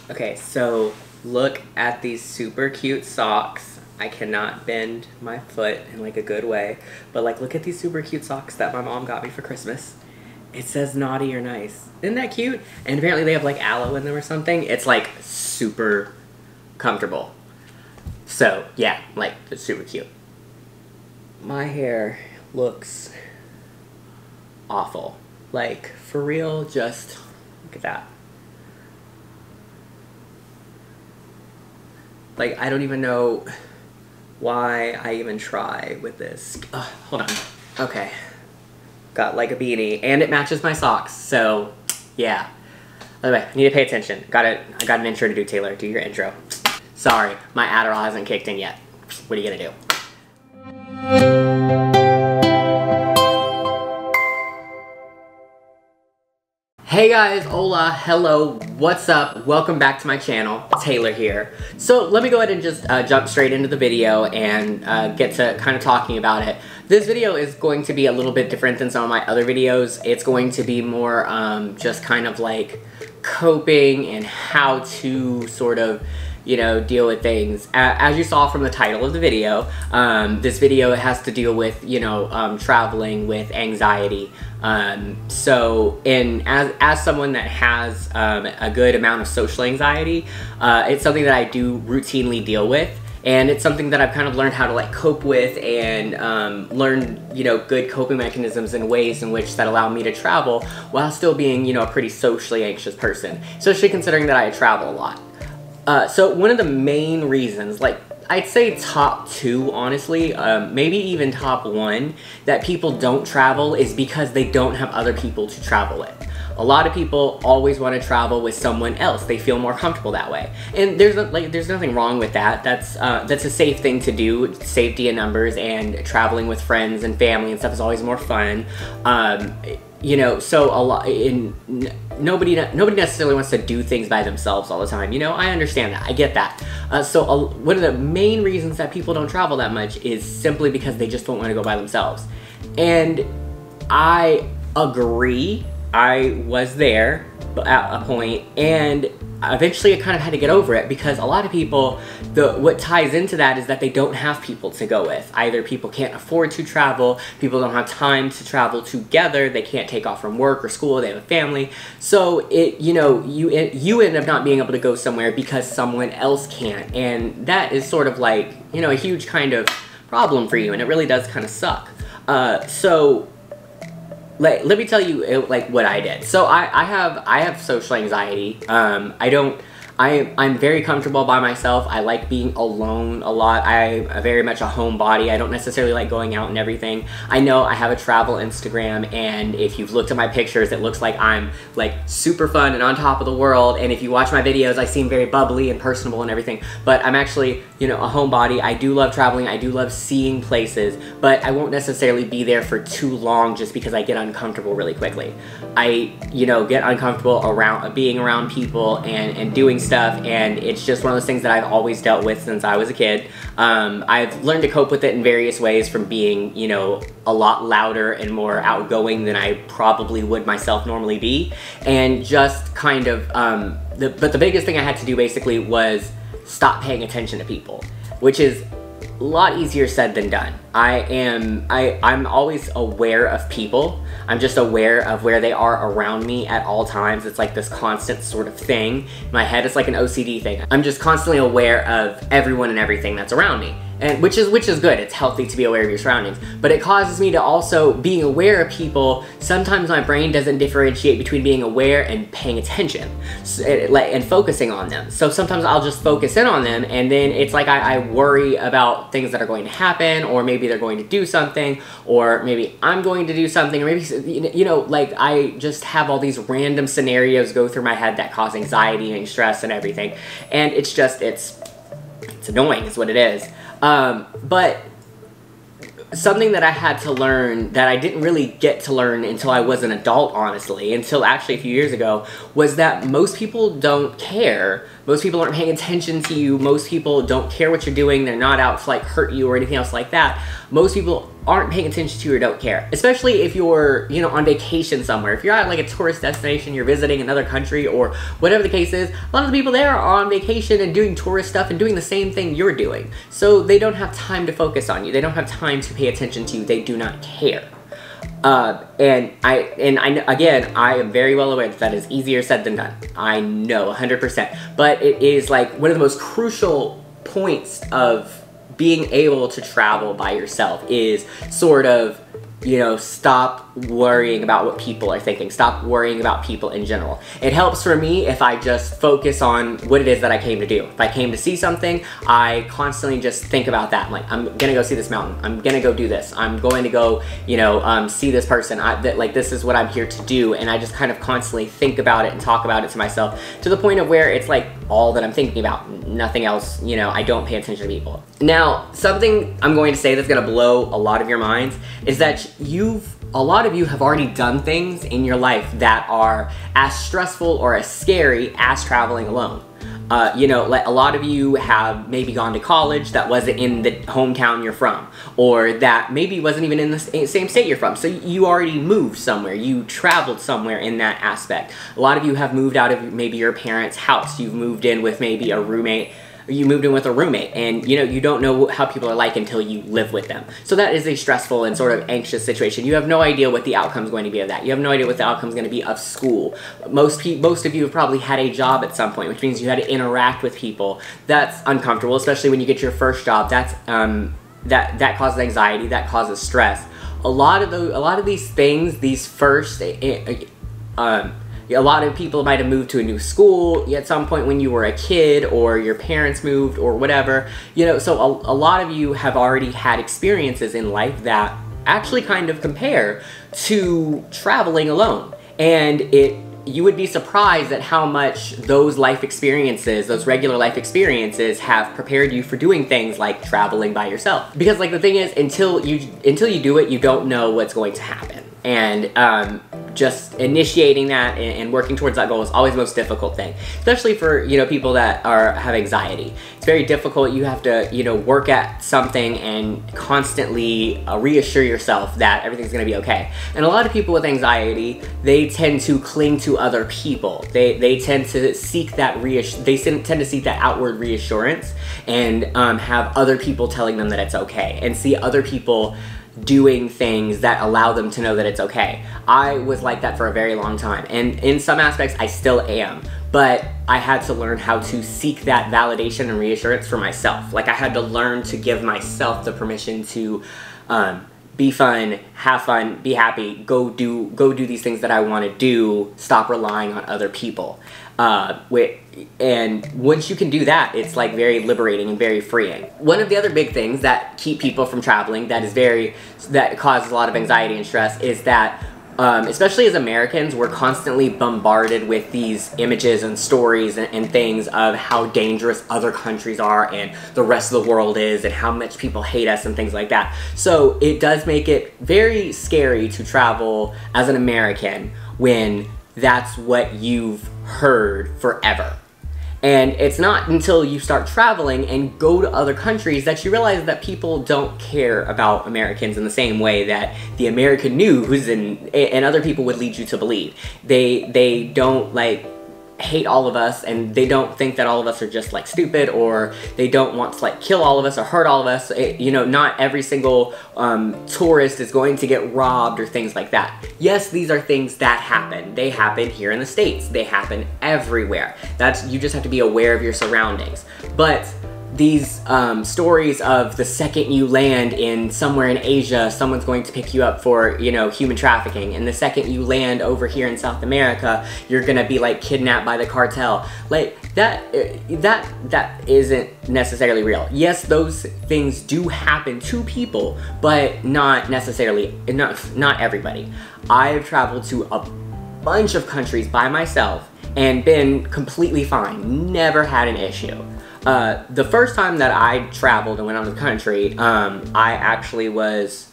Okay, so look at these super cute socks. I cannot bend my foot in like a good way, but like look at these super cute socks that my mom got me for Christmas. It says naughty or nice. Isn't that cute? And apparently they have like aloe in them or something. It's like super comfortable. So yeah, like it's super cute. My hair looks awful. Like for real, just look at that. Like, I don't even know why I even try with this. Hold on. Okay. Got like a beanie, and it matches my socks, so yeah. By the way, I need to pay attention. I got an intro to do, Taylor. Do your intro. Sorry, my Adderall hasn't kicked in yet. What are you gonna do? Hey guys, hola, hello, what's up? Welcome back to my channel. Taylor here. So let me go ahead and just jump straight into the video and get to kind of talking about it. This video is going to be a little bit different than some of my other videos. It's going to be more just kind of like coping and how to sort of, you know, deal with things. As you saw from the title of the video, this video has to deal with, you know, traveling with anxiety. So as someone that has a good amount of social anxiety, it's something that I do routinely deal with. And it's something that I've kind of learned how to like cope with and learn, you know, good coping mechanisms and ways in which that allow me to travel while still being, you know, a pretty socially anxious person, especially considering that I travel a lot. So one of the main reasons, like I'd say top two, honestly, maybe even top one, that people don't travel is because they don't have other people to travel with. A lot of people always want to travel with someone else. They feel more comfortable that way. And there's nothing wrong with that. That's a safe thing to do, safety in numbers, and traveling with friends and family and stuff is always more fun. You know, so nobody necessarily wants to do things by themselves all the time. You know, I understand that. I get that. So one of the main reasons that people don't travel that much is simply because they just don't want to go by themselves. And I agree. I was there at a point, and eventually I kind of had to get over it because a lot of people, what ties into that is that they don't have people to go with. Either people can't afford to travel, people don't have time to travel together, they can't take off from work or school, they have a family. So you know, you end up not being able to go somewhere because someone else can't, and that is sort of like, you know, a huge kind of problem for you, and it really does kind of suck. So let me tell you like what I did. So I have social anxiety. I'm very comfortable by myself. I like being alone a lot. I'm very much a homebody. I don't necessarily like going out and everything. I know I have a travel Instagram, and if you've looked at my pictures, it looks like I'm like super fun and on top of the world. And if you watch my videos, I seem very bubbly and personable and everything. But I'm actually, you know, a homebody. I do love traveling. I do love seeing places, but I won't necessarily be there for too long just because I get uncomfortable really quickly. I, you know, get uncomfortable being around people and doing stuff, and it's just one of those things that I've always dealt with since I was a kid. I've learned to cope with it in various ways, from being, you know, a lot louder and more outgoing than I probably would myself normally be, and just kind of, but the biggest thing I had to do basically was stop paying attention to people, which is a lot easier said than done. I'm always aware of people. I'm just aware of where they are around me at all times. It's like this constant sort of thing. In my head, it's like an OCD thing. I'm just constantly aware of everyone and everything that's around me. And which is good. It's healthy to be aware of your surroundings, but it causes me to also, being aware of people, sometimes my brain doesn't differentiate between being aware and paying attention, and focusing on them. So sometimes I'll just focus in on them, and then it's like I worry about things that are going to happen, or maybe they're going to do something, or maybe I'm going to do something, or maybe, you know, like I just have all these random scenarios go through my head that cause anxiety and stress and everything, and it's just, it's annoying is what it is. But something that I had to learn that I didn't really get to learn until I was an adult, honestly, until actually a few years ago, was that most people don't care. Most people aren't paying attention to you. Most people don't care what you're doing. They're not out to like hurt you or anything else like that. Most people aren't paying attention to or don't care. Especially if you're, you know, on vacation somewhere. If you're at like a tourist destination, you're visiting another country or whatever the case is, a lot of the people there are on vacation and doing tourist stuff and doing the same thing you're doing. So they don't have time to focus on you. They don't have time to pay attention to you. They do not care. And I am very well aware that is easier said than done. I know 100%. But it is like one of the most crucial points of being able to travel by yourself is sort of, you know, stop worrying about what people are thinking. Stop worrying about people in general. It helps for me if I just focus on what it is that I came to do. If I came to see something, I constantly just think about that. I'm like, I'm gonna go see this mountain. I'm gonna go do this. I'm going to go, you know, see this person. Like, this is what I'm here to do. And I just kind of constantly think about it and talk about it to myself to the point of where it's like all that I'm thinking about. Nothing else, you know, I don't pay attention to people. Now, something I'm going to say that's gonna blow a lot of your minds is that a lot of you have already done things in your life that are as stressful or as scary as traveling alone. You know, like a lot of you have maybe gone to college that wasn't in the hometown you're from, or that maybe wasn't even in the same state you're from. So you already moved somewhere, you traveled somewhere in that aspect. A lot of you have moved out of maybe your parents' house, you've moved in with maybe a roommate, and you know, you don't know how people are like until you live with them. So that is a stressful and sort of anxious situation. You have no idea what the outcome is going to be of that. You have no idea what the outcome is going to be of school. Most of you have probably had a job at some point, which means you had to interact with people. That's uncomfortable, especially when you get your first job. That's that causes anxiety, that causes stress. A lot of these things, these first a lot of people might have moved to a new school at some point when you were a kid, or your parents moved, or whatever. You know, so a lot of you have already had experiences in life that actually kind of compare to traveling alone. And you would be surprised at how much those life experiences, those regular life experiences, have prepared you for doing things like traveling by yourself. Because like the thing is, until you do it, you don't know what's going to happen. And just initiating that and working towards that goal is always the most difficult thing, especially for, you know, people that have anxiety. It's very difficult. You have to, you know, work at something and constantly reassure yourself that everything's going to be okay. And a lot of people with anxiety, they tend to cling to other people. They tend to seek that outward reassurance and have other people telling them that it's okay, and see other people doing things that allow them to know that it's okay. I was like that for a very long time, and in some aspects I still am, but I had to learn how to seek that validation and reassurance for myself. Like, I had to learn to give myself the permission to be fun, have fun, be happy, go do these things that I want to do, stop relying on other people. And once you can do that, it's like very liberating and very freeing. One of the other big things that keep people from traveling, that causes a lot of anxiety and stress, is that especially as Americans, we're constantly bombarded with these images and stories and things of how dangerous other countries are and the rest of the world is, and how much people hate us and things like that. So it does make it very scary to travel as an American when that's what you've heard forever. And it's not until you start traveling and go to other countries that you realize that people don't care about Americans in the same way that the American news and other people would lead you to believe. They don't like hate all of us, and they don't think that all of us are just like stupid, or they don't want to like kill all of us or hurt all of us. You know, not every single tourist is going to get robbed or things like that. Yes, these are things that happen. They happen here in the States. They happen everywhere. You just have to be aware of your surroundings. But these stories of the second you land in somewhere in Asia, someone's going to pick you up for, you know, human trafficking, and the second you land over here in South America, you're gonna be like kidnapped by the cartel. Like that isn't necessarily real. Yes, those things do happen to people, but not necessarily, not everybody. I've traveled to a bunch of countries by myself and been completely fine, never had an issue. The first time that I traveled and went out of the country, I actually was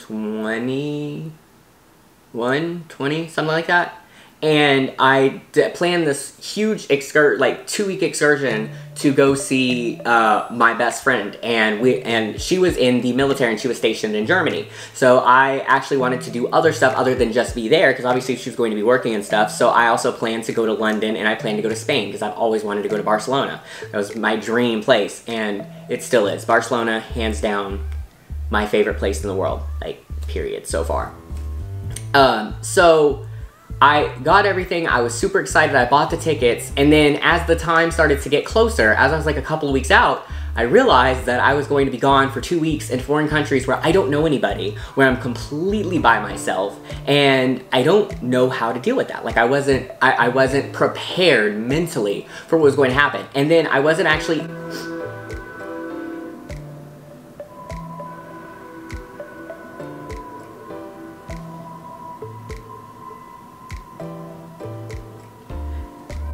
21, 20, something like that. and I planned this huge 2-week excursion to go see my best friend, and she was in the military and she was stationed in Germany. So I actually wanted to do other stuff other than just be there, because obviously she was going to be working and stuff. So I also planned to go to London, and I planned to go to Spain, because I've always wanted to go to Barcelona. That was my dream place, and it still is. Barcelona, hands down, my favorite place in the world, like, period, so far. So I got everything, I was super excited, I bought the tickets, and then as the time started to get closer, as I was like a couple of weeks out, I realized that I was going to be gone for 2 weeks in foreign countries where I don't know anybody, where I'm completely by myself, and I don't know how to deal with that. Like, I wasn't prepared mentally for what was going to happen. And then I wasn't actually...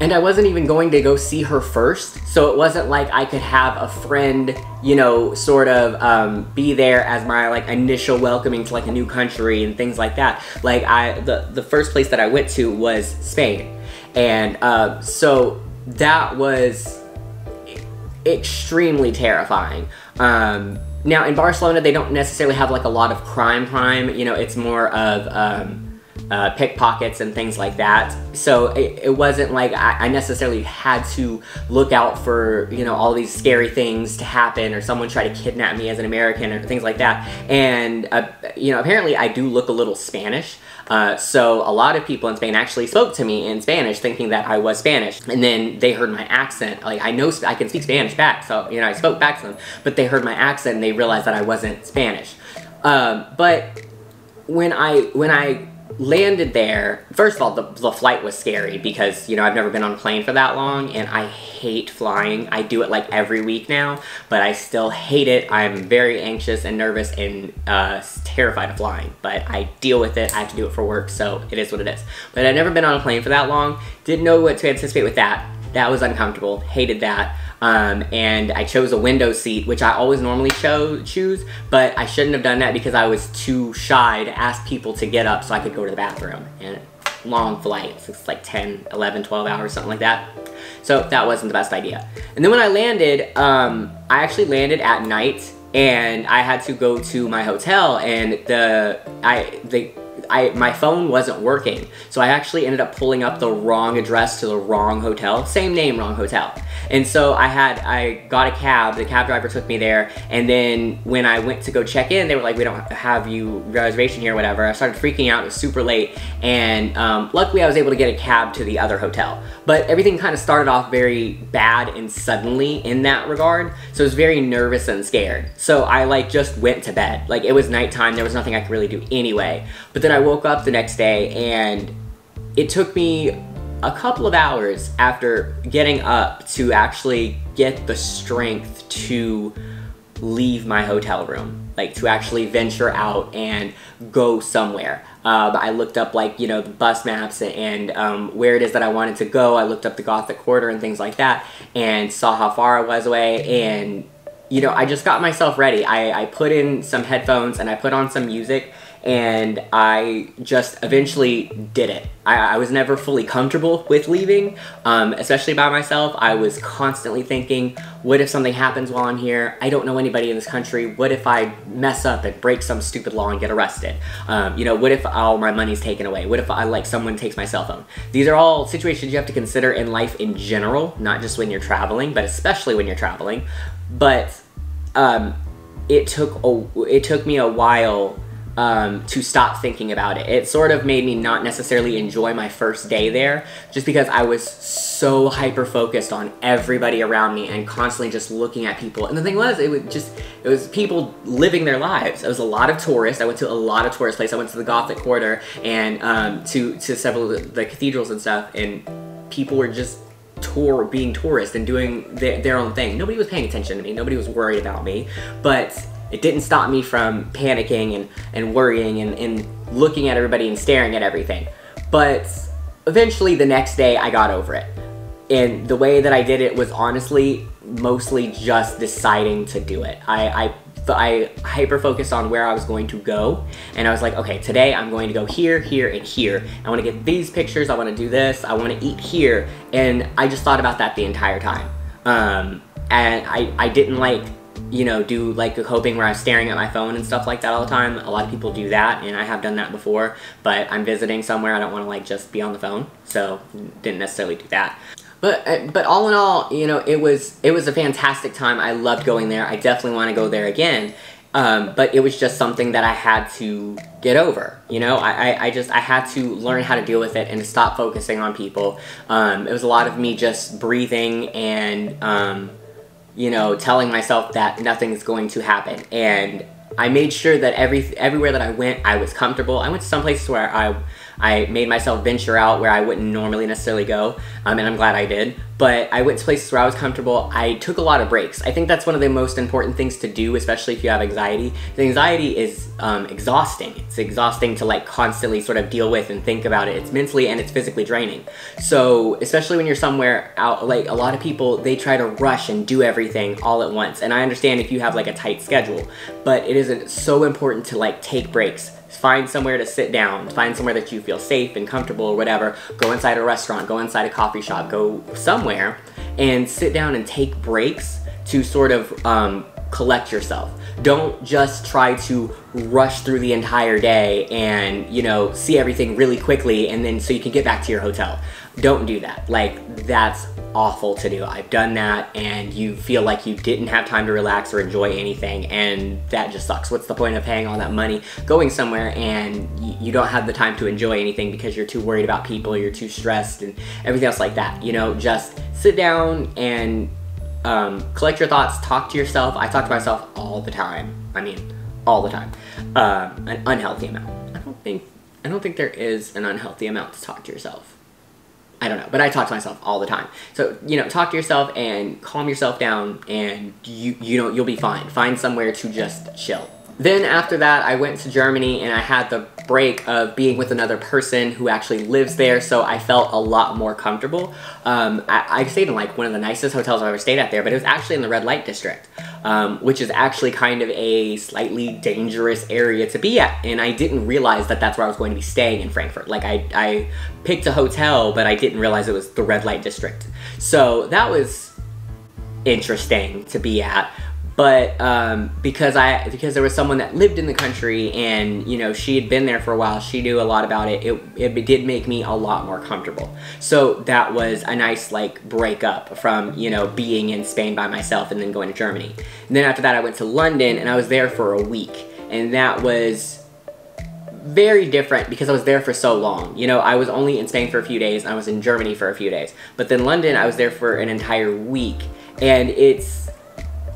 And I wasn't even going to go see her first, so it wasn't like I could have a friend, you know, sort of be there as my, like, initial welcoming to, like, a new country and things like that. Like, the first place that I went to was Spain. And so that was extremely terrifying. Now, in Barcelona, they don't necessarily have, like, a lot of crime, you know, it's more of... pickpockets and things like that. So it wasn't like I necessarily had to look out for, you know, all these scary things to happen, or someone try to kidnap me as an American or things like that. And, you know, apparently I do look a little Spanish. So a lot of people in Spain actually spoke to me in Spanish thinking that I was Spanish. And then they heard my accent. Like, I know I can speak Spanish back, so, you know, I spoke back to them. But they heard my accent and they realized that I wasn't Spanish. But when I landed there, first of all, the flight was scary because, you know, I've never been on a plane for that long, and I hate flying. I do it like every week now, but I still hate it. I'm very anxious and nervous and terrified of flying, but I deal with it. I have to do it for work, so it is what it is. But I've never been on a plane for that long. Didn't know what to anticipate with that. That was uncomfortable. Hated that. And I chose a window seat, which I always normally choose, but I shouldn't have done that because I was too shy to ask people to get up so I could go to the bathroom. And long flights, it's like 10, 11, 12 hours, something like that. So that wasn't the best idea. And then when I landed, I actually landed at night, and I had to go to my hotel, and my phone wasn't working. So I actually ended up pulling up the wrong address to the wrong hotel. Same name, wrong hotel. And so I got a cab, the cab driver took me there, and then when I went to go check in, they were like, we don't have you reservation here or whatever. I started freaking out, it was super late, and luckily I was able to get a cab to the other hotel. But everything kind of started off very bad and suddenly in that regard, so I was very nervous and scared. So I like just went to bed. Like, it was nighttime, there was nothing I could really do anyway. But then I woke up the next day, and it took me a couple of hours after getting up to actually get the strength to leave my hotel room, like to actually venture out and go somewhere. I looked up, like, you know, the bus maps and where it is that I wanted to go. I looked up the Gothic Quarter and things like that and saw how far I was away, and, you know, I just got myself ready. I put in some headphones and I put on some music, and I just eventually did it. I was never fully comfortable with leaving, especially by myself. I was constantly thinking, what if something happens while I'm here? I don't know anybody in this country. What if I mess up and break some stupid law and get arrested? You know, what if all my money's taken away? What if someone takes my cell phone? These are all situations you have to consider in life in general, not just when you're traveling, but especially when you're traveling. But it took me a while to stop thinking about it. It sort of made me not necessarily enjoy my first day there, just because I was so hyper-focused on everybody around me and constantly just looking at people. And the thing was, it was people living their lives. It was a lot of tourists. I went to a lot of tourist places. I went to the Gothic Quarter and to several of the cathedrals and stuff, and people were just being tourists and doing their own thing. Nobody was paying attention to me. Nobody was worried about me, but it didn't stop me from panicking and worrying and looking at everybody and staring at everything. But eventually the next day I got over it. And the way that I did it was honestly mostly just deciding to do it. I I hyper-focused on where I was going to go, and I was like, okay, today I'm going to go here, here, and here. I want to get these pictures, I want to do this, I want to eat here, and I just thought about that the entire time. And I didn't like, you know, do like a coping where I'm staring at my phone and stuff like that all the time. A lot of people do that, and I have done that before, but I'm visiting somewhere, I don't want to like just be on the phone, so didn't necessarily do that. But all in all, you know, it was a fantastic time. I loved going there. I definitely want to go there again. But it was just something that I had to get over. You know, I had to learn how to deal with it and to stop focusing on people. It was a lot of me just breathing and, you know, telling myself that nothing's going to happen. And I made sure that everywhere that I went, I was comfortable. I went to some places where I made myself venture out where I wouldn't normally necessarily go, and I'm glad I did. But I went to places where I was comfortable. I took a lot of breaks. I think that's one of the most important things to do, especially if you have anxiety. The anxiety is exhausting. It's exhausting to like constantly sort of deal with and think about it. It's mentally and it's physically draining. So especially when you're somewhere out, like a lot of people, they try to rush and do everything all at once. And I understand if you have like a tight schedule, but it is so important to like take breaks. Find somewhere to sit down, find somewhere that you feel safe and comfortable or whatever. Go inside a restaurant, go inside a coffee shop, go somewhere and sit down and take breaks to sort of collect yourself. Don't just try to rush through the entire day and, you know, see everything really quickly and then so you can get back to your hotel. Don't do that. Like, that's awful to do. I've done that and you feel like you didn't have time to relax or enjoy anything, and that just sucks. What's the point of paying all that money going somewhere and you don't have the time to enjoy anything because you're too worried about people, you're too stressed and everything else like that. You know, just sit down and collect your thoughts, talk to yourself. I talk to myself all the time. I mean, all the time. An unhealthy amount. I don't think there is an unhealthy amount to talk to yourself. I don't know, but I talk to myself all the time. So, you know, talk to yourself and calm yourself down and you'll be fine. Find somewhere to just chill. Then after that, I went to Germany and I had the break of being with another person who actually lives there, so I felt a lot more comfortable. I stayed in like one of the nicest hotels I've ever stayed at there, but it was actually in the red light district, which is actually kind of a slightly dangerous area to be at, and I didn't realize that that's where I was going to be staying in Frankfurt. Like I picked a hotel, but I didn't realize it was the red light district. So that was interesting to be at. But because there was someone that lived in the country and, you know, she had been there for a while, she knew a lot about it, it did make me a lot more comfortable. So that was a nice, like, break up from, you know, being in Spain by myself and then going to Germany. And then after that, I went to London and I was there for a week. And that was very different because I was there for so long. You know, I was only in Spain for a few days and I was in Germany for a few days. But then London, I was there for an entire week. And it's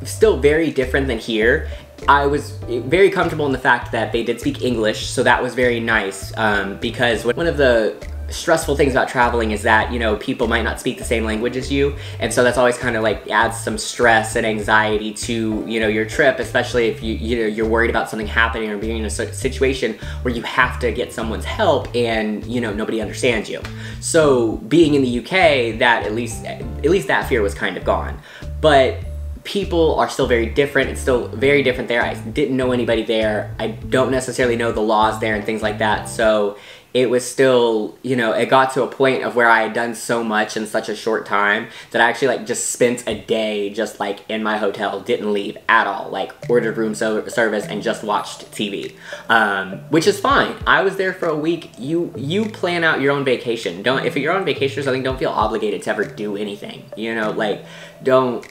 still very different than here. I was very comfortable in the fact that they did speak English, so that was very nice, because one of the stressful things about traveling is that, you know, people might not speak the same language as you, and so that's always kind of like adds some stress and anxiety to, you know, your trip, especially if you're worried about something happening or being in a situation where you have to get someone's help and, you know, nobody understands you. So being in the UK, that at least that fear was kind of gone. But people are still very different. It's still very different there. I didn't know anybody there. I don't necessarily know the laws there and things like that. So it was still, you know, it got to a point of where I had done so much in such a short time that I actually like just spent a day just like in my hotel, didn't leave at all, like ordered room service and just watched TV, which is fine. I was there for a week. You plan out your own vacation. If you're on vacation or something, don't feel obligated to ever do anything, you know, like don't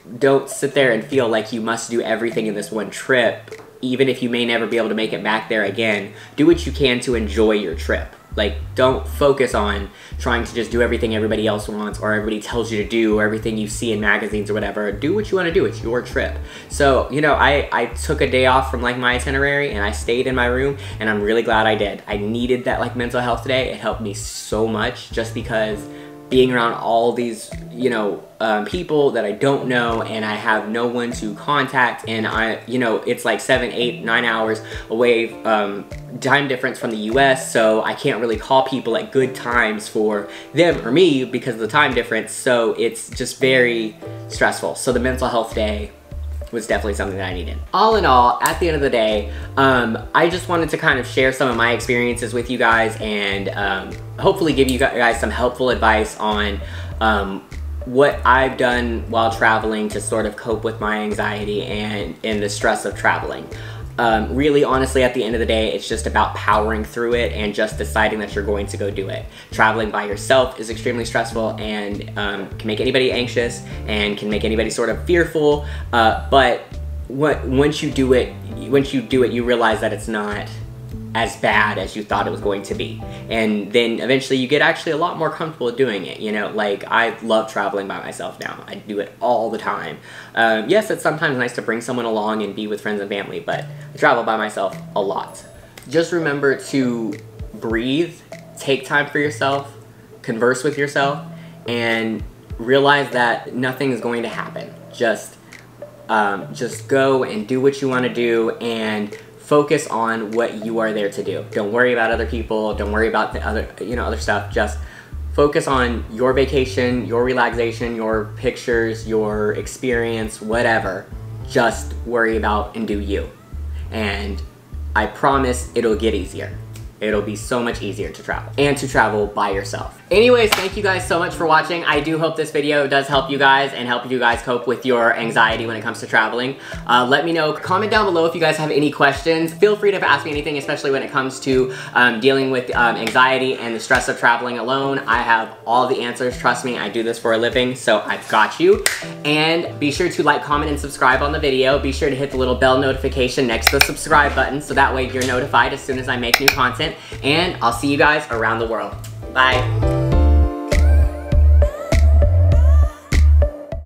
sit there and feel like you must do everything in this one trip, even if you may never be able to make it back there again. Do what you can to enjoy your trip. Like, don't focus on trying to just do everything everybody else wants or everybody tells you to do or everything you see in magazines or whatever. Do what you want to do. It's your trip. So, you know, I took a day off from, like, my itinerary and I stayed in my room, and I'm really glad I did. I needed that, like, mental health today. It helped me so much just because being around all these, you know, people that I don't know and I have no one to contact, and you know, it's like 7, 8, 9 hours away, time difference from the US, so I can't really call people at good times for them or me because of the time difference, so it's just very stressful. So the mental health day was definitely something that I needed. All in all, at the end of the day, I just wanted to kind of share some of my experiences with you guys and hopefully give you guys some helpful advice on what I've done while traveling to sort of cope with my anxiety and the stress of traveling. Really, honestly, at the end of the day, it's just about powering through it and just deciding that you're going to go do it. Traveling by yourself is extremely stressful and can make anybody anxious and can make anybody sort of fearful. But once you do it, you realize that it's not as bad as you thought it was going to be. And then eventually you get actually a lot more comfortable doing it, you know? Like, I love traveling by myself now. I do it all the time. Yes, it's sometimes nice to bring someone along and be with friends and family, but I travel by myself a lot. Just remember to breathe, take time for yourself, converse with yourself, and realize that nothing is going to happen. Just go and do what you want to do and focus on what you are there to do. Don't worry about other people. Don't worry about the other stuff. Just focus on your vacation, your relaxation, your pictures, your experience, whatever. Just worry about and do you. And I promise it'll get easier. It'll be so much easier to travel, and to travel by yourself. Anyways, thank you guys so much for watching. I do hope this video does help you guys and help you guys cope with your anxiety when it comes to traveling. Let me know, comment down below if you guys have any questions. Feel free to ask me anything, especially when it comes to dealing with anxiety and the stress of traveling alone. I have all the answers, trust me, I do this for a living, so I've got you. And be sure to like, comment, and subscribe on the video. Be sure to hit the little bell notification next to the subscribe button, so that way you're notified as soon as I make new content. And I'll see you guys around the world. Bye.